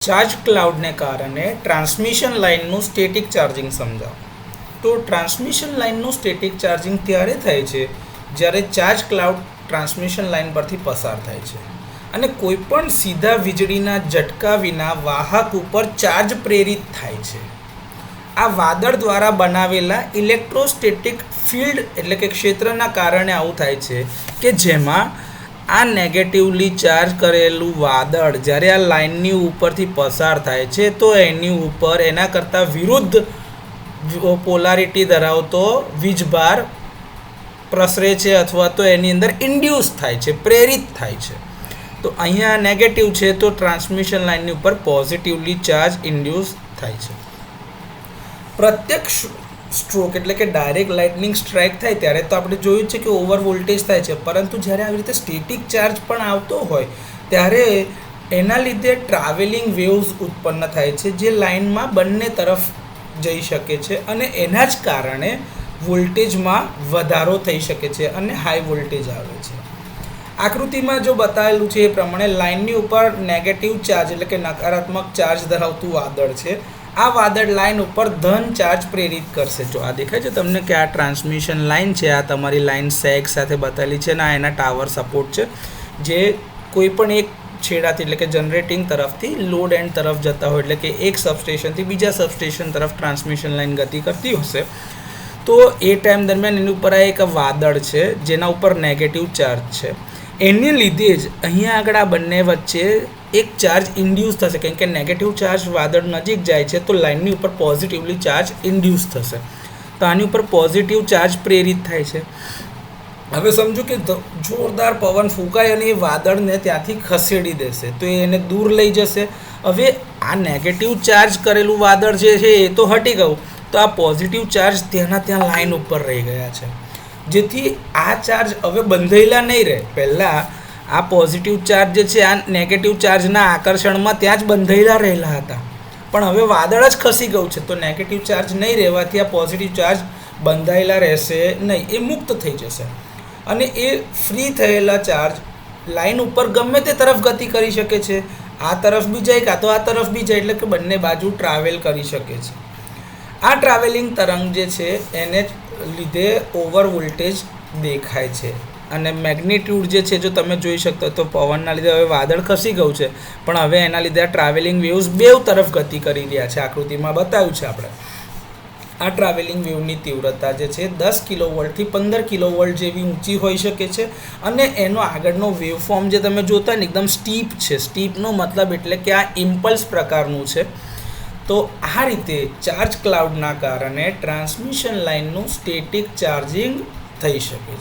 Charge ક્લાઉડને કારણે transmission લાઇનનું static charging સમજાવો. તો ટ્રાન્સમિશન લાઇનનું સ્ટેટિક ચાર્જિંગ ત્યારે થાય છે જ્યારે ચાર્જ ક્લાઉડ ટ્રાન્સમિશન લાઇન પરથી પસાર થાય છે અને કોઈપણ સીધા વીજળીના ઝટકા વિના વાહક ઉપર ચાર્જ પ્રેરિત થાય છે. આ વાદળ દ્વારા બનાવેલા ઇલેક્ટ્રોસ્ટેટિક ફિલ્ડ એટલે કે ક્ષેત્રના કારણે આવું થાય છે કે જેમાં આ નેગેટિવલી ચાર્જ કરેલું વાદળ જ્યારે આ લાઇનની ઉપરથી પસાર થાય છે તો એની ઉપર એના કરતાં વિરુદ્ધ પોલારિટી ધરાવતો વીજભાર પ્રસરે છે અથવા તો એની અંદર ઇન્ડ્યુસ થાય છે, પ્રેરિત થાય છે. તો અહીંયા નેગેટિવ છે તો ટ્રાન્સમિશન લાઇનની ઉપર પોઝિટિવલી ચાર્જ ઇન્ડ્યુસ થાય છે. પ્રત્યક્ષ સ્ટ્રોક એટલે કે ડાયરેક્ટ લાઇટનિંગ સ્ટ્રાઇક થાય ત્યારે તો આપણે જોયું છે કે ઓવર વોલ્ટેજ થાય છે, પરંતુ જ્યારે આવી રીતે સ્ટેટિક ચાર્જ પણ આવતો હોય ત્યારે એના લીધે ટ્રાવેલિંગ વેવ્સ ઉત્પન્ન થાય છે જે લાઇનમાં બંને તરફ જઈ શકે છે અને એના જ કારણે વોલ્ટેજમાં વધારો થઈ શકે છે અને હાઈ વોલ્ટેજ આવે છે. આકૃતિમાં જો બતાવેલું છે એ પ્રમાણે લાઇનની ઉપર નેગેટિવ ચાર્જ એટલે કે નકારાત્મક ચાર્જ ધરાવતું વાદળ છે. આ વાદળ લાઇન ઉપર ધન ચાર્જ પ્રેરિત કરશે. જો આ દેખાય છે તમને કે આ ટ્રાન્સમિશન લાઇન છે, આ તમારી લાઇન સેગ સાથે બતાવેલી છે અને આ એના ટાવર સપોર્ટ છે જે કોઈ પણ એક છેડાથી એટલે કે જનરેટિંગ તરફથી લોડ એન્ડ તરફ જતા હોય એટલે કે એક સબસ્ટેશનથી બીજા સબસ્ટેશન તરફ ટ્રાન્સમિશન લાઇન ગતિ કરતી હશે. તો એ ટાઈમ દરમિયાન એની ઉપર આ એક વાદળ છે જેના ઉપર નેગેટિવ ચાર્જ છે. એને લીધે જ અહીંયા આગળ આ બંને વચ્ચે એક ચાર્જ ઇન્ડ્યુસ થશે, કેમ કે નેગેટિવ ચાર્જ વાદળ નજીક જાય છે તો લાઇનની ઉપર પોઝિટિવલી ચાર્જ ઇન્ડ્યુસ થશે. તો આની ઉપર પોઝિટિવ ચાર્જ પ્રેરિત થાય છે. હવે સમજો કે જોરદાર પવન ફૂંકાય અને એ વાદળને ત્યાંથી ખસેડી દેશે તો એને દૂર લઈ જશે. હવે આ નેગેટિવ ચાર્જ કરેલું વાદળ જે છે એ તો હટી ગયું, તો આ પોઝિટિવ ચાર્જ ત્યાં લાઇન ઉપર રહી ગયા છે, જેથી આ ચાર્જ હવે બંધાયેલા નહીં રહે. પહેલાં આ પોઝિટિવ ચાર્જ જે છે આ નેગેટિવ ચાર્જના આકર્ષણમાં ત્યાં જ બંધાયેલા રહેલા હતા, પણ હવે વાદળ જ ખસી ગયું છે તો નેગેટિવ ચાર્જ નહીં રહેવાથી આ પોઝિટિવ ચાર્જ બંધાયેલા રહેશે નહીં, એ મુક્ત થઈ જશે અને એ ફ્રી થયેલા ચાર્જ લાઇન ઉપર ગમે તે તરફ ગતિ કરી શકે છે. આ તરફ બી જાય કાં તો આ તરફ બી જાય, એટલે કે બંને બાજુ ટ્રાવેલ કરી શકે છે. આ ટ્રાવેલિંગ તરંગ જે છે એને લીધે ઓવર વોલ્ટેજ દેખાય છે અને મેગ્નિટ્યુડ જે છે જો તમે જોઈ શકતો તો પવનના લીધે હવે વાદળ ખસી ગયું છે પણ હવે એના લીધે આ ટ્રાવેલિંગ વેવ્સ બેવ તરફ ગતિ કરી રહ્યા છે. આકૃતિમાં બતાવ્યું છે આપણે. આ ટ્રાવેલિંગ વેવની તીવ્રતા જે છે 10 કિલોવોલ્ટથી 15 કિલોવોલ્ટ જેવી ઊંચી હોઈ શકે છે અને એનો આગળનો વેવફોર્મ જે તમે જોતા ને એકદમ સ્ટીપ છે. સ્ટીપનો મતલબ એટલે કે આ ઇમ્પલ્સ પ્રકારનું છે. તો આ રીતે ચાર્જ ક્લાઉડના કારણે ટ્રાન્સમિશન લાઇનનું સ્ટેટિક ચાર્જિંગ થઈ શકે છે.